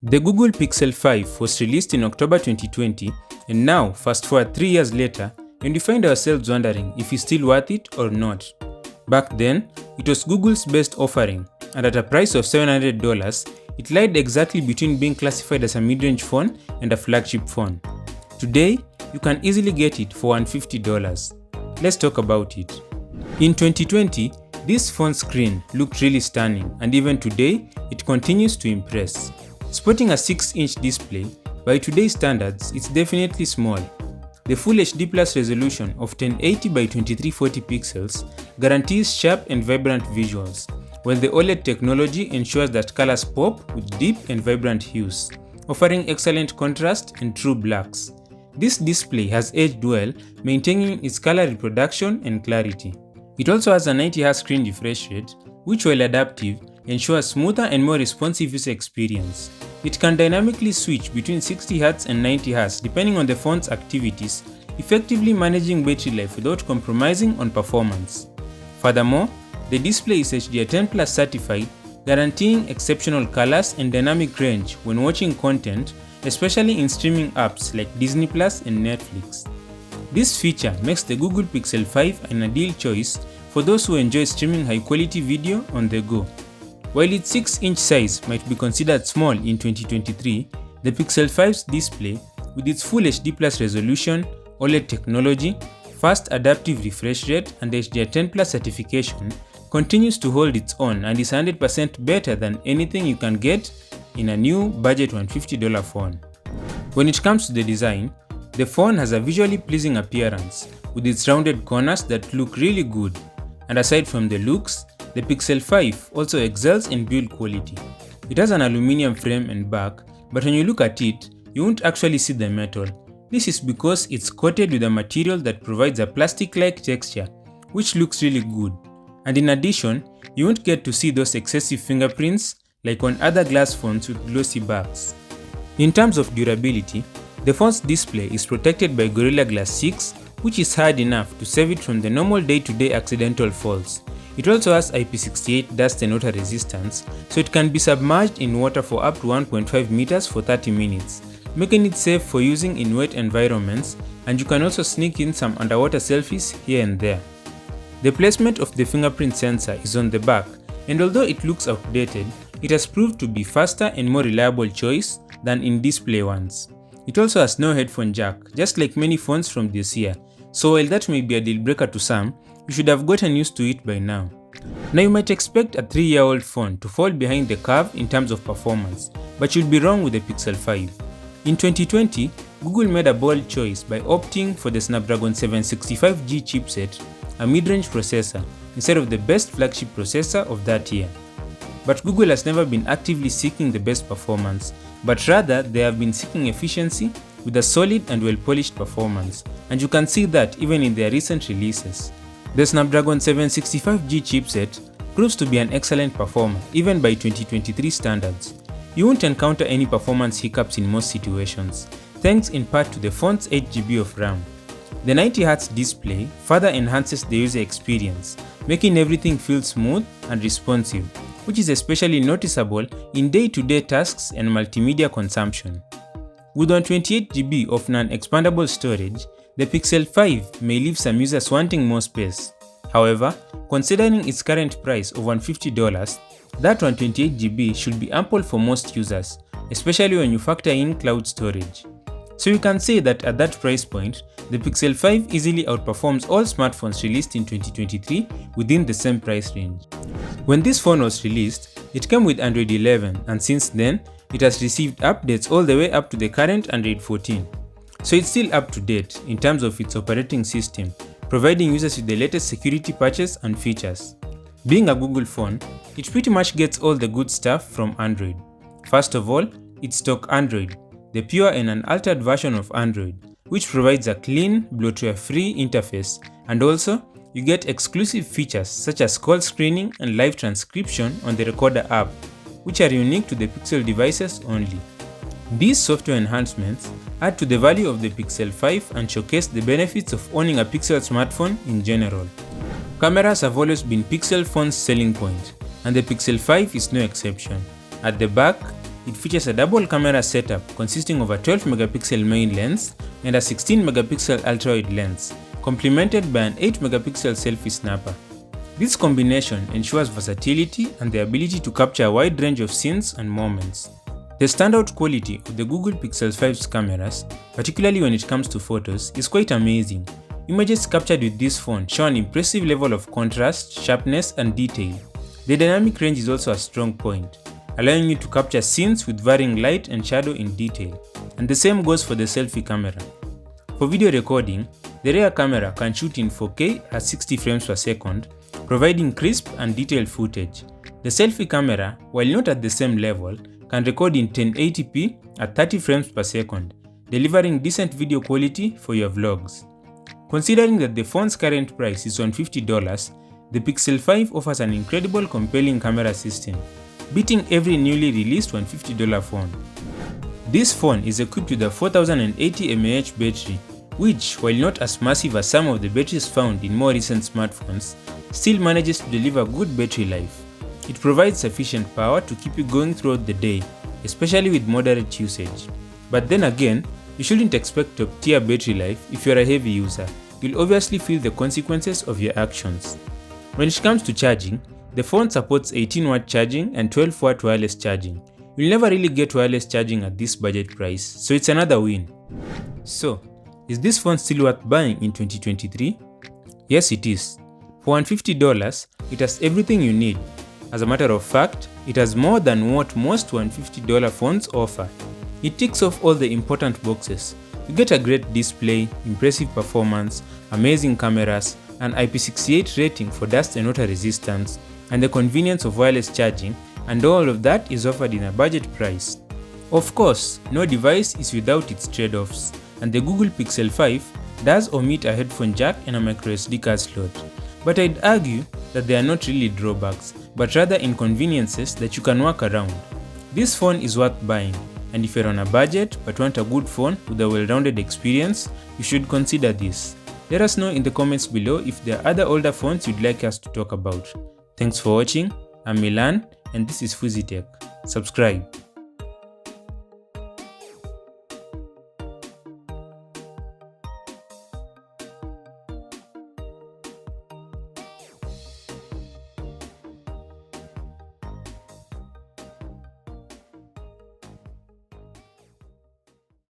The Google Pixel 5 was released in October 2020, and now, fast forward 3 years later, and we find ourselves wondering if it's still worth it or not. Back then, it was Google's best offering, and at a price of $700, it lied exactly between being classified as a mid-range phone and a flagship phone. Today, you can easily get it for $150. Let's talk about it. In 2020, this phone screen looked really stunning, and even today, it continues to impress. Sporting a 6-inch display, by today's standards, it's definitely small. The Full HD Plus resolution of 1080 by 2340 pixels guarantees sharp and vibrant visuals, while the OLED technology ensures that colors pop with deep and vibrant hues, offering excellent contrast and true blacks. This display has aged well, maintaining its color reproduction and clarity. It also has a 90Hz screen refresh rate, which, while adaptive, ensures smoother and more responsive user experience. It can dynamically switch between 60Hz and 90Hz depending on the phone's activities, effectively managing battery life without compromising on performance. Furthermore, the display is HDR10+ certified, guaranteeing exceptional colors and dynamic range when watching content, especially in streaming apps like Disney Plus and Netflix. This feature makes the Google Pixel 5 an ideal choice for those who enjoy streaming high-quality video on the go. While its 6-inch size might be considered small in 2023, the Pixel 5's display, with its Full HD Plus resolution, OLED technology, fast adaptive refresh rate, and HDR10+ certification, continues to hold its own and is 100% better than anything you can get in a new budget $150 phone. When it comes to the design, the phone has a visually pleasing appearance, with its rounded corners that look really good, and aside from the looks, the Pixel 5 also excels in build quality. It has an aluminum frame and back, but when you look at it, you won't actually see the metal. This is because it's coated with a material that provides a plastic-like texture, which looks really good. And in addition, you won't get to see those excessive fingerprints like on other glass phones with glossy backs. In terms of durability, the phone's display is protected by Gorilla Glass 6, which is hard enough to save it from the normal day-to-day accidental falls. It also has IP68 dust and water resistance, so it can be submerged in water for up to 1.5 meters for 30 minutes, making it safe for using in wet environments, and you can also sneak in some underwater selfies here and there. The placement of the fingerprint sensor is on the back, and although it looks outdated, it has proved to be faster and more reliable choice than in-display ones. It also has no headphone jack, just like many phones from this year, so while that may be a deal breaker to some, you should have gotten used to it by now. Now you might expect a 3-year-old phone to fall behind the curve in terms of performance, but you'd be wrong with the Pixel 5. In 2020, Google made a bold choice by opting for the Snapdragon 765G chipset, a mid-range processor, instead of the best flagship processor of that year. But Google has never been actively seeking the best performance, but rather they have been seeking efficiency with a solid and well-polished performance, and you can see that even in their recent releases. The Snapdragon 765G chipset proves to be an excellent performer even by 2023 standards. You won't encounter any performance hiccups in most situations, thanks in part to the phone's 8GB of RAM. The 90Hz display further enhances the user experience, making everything feel smooth and responsive, which is especially noticeable in day-to-day tasks and multimedia consumption. With 128GB of non-expandable storage, the Pixel 5 may leave some users wanting more space. However, considering its current price of $150, that 128GB should be ample for most users, especially when you factor in cloud storage. So you can say that at that price point, the Pixel 5 easily outperforms all smartphones released in 2023 within the same price range. When this phone was released, it came with Android 11, and since then, it has received updates all the way up to the current Android 14. So it's still up to date in terms of its operating system, providing users with the latest security patches and features. Being a Google phone, it pretty much gets all the good stuff from Android. First of all, it's stock Android, the pure and unaltered version of Android, which provides a clean, bloatware-free interface, and also, you get exclusive features such as call screening and live transcription on the Recorder app, which are unique to the Pixel devices only. These software enhancements add to the value of the Pixel 5 and showcase the benefits of owning a Pixel smartphone in general. Cameras have always been Pixel phones' selling point, and the Pixel 5 is no exception. At the back, it features a double camera setup consisting of a 12 megapixel main lens and a 16 megapixel ultra-wide lens, complemented by an 8 megapixel selfie snapper. This combination ensures versatility and the ability to capture a wide range of scenes and moments. The standout quality of the Google Pixel 5's cameras, particularly when it comes to photos, is quite amazing. Images captured with this phone show an impressive level of contrast, sharpness, and detail. The dynamic range is also a strong point, allowing you to capture scenes with varying light and shadow in detail, and the same goes for the selfie camera. For video recording, the rear camera can shoot in 4K at 60 frames per second, providing crisp and detailed footage. The selfie camera, while not at the same level, can record in 1080p at 30 frames per second, delivering decent video quality for your vlogs. Considering that the phone's current price is $150, the Pixel 5 offers an incredible compelling camera system, beating every newly released $150 phone. This phone is equipped with a 4080 mAh battery, which, while not as massive as some of the batteries found in more recent smartphones, still manages to deliver good battery life. It provides sufficient power to keep you going throughout the day, especially with moderate usage. But then again, you shouldn't expect top-tier battery life if you're a heavy user. You'll obviously feel the consequences of your actions. When it comes to charging, the phone supports 18W charging and 12W wireless charging. You'll never really get wireless charging at this budget price, so it's another win. So, is this phone still worth buying in 2023? Yes, it is. For $150, it has everything you need. As a matter of fact, it has more than what most $150 phones offer. It ticks off all the important boxes. You get a great display, impressive performance, amazing cameras, an IP68 rating for dust and water resistance, and the convenience of wireless charging, and all of that is offered in a budget price. Of course, no device is without its trade-offs, and the Google Pixel 5 does omit a headphone jack and a microSD card slot. But I'd argue that they are not really drawbacks, but rather inconveniences that you can work around. This phone is worth buying, and if you're on a budget but want a good phone with a well-rounded experience, you should consider this. Let us know in the comments below if there are other older phones you'd like us to talk about. Thanks for watching. I'm Milan, and this is Fuzzy Tech. Subscribe.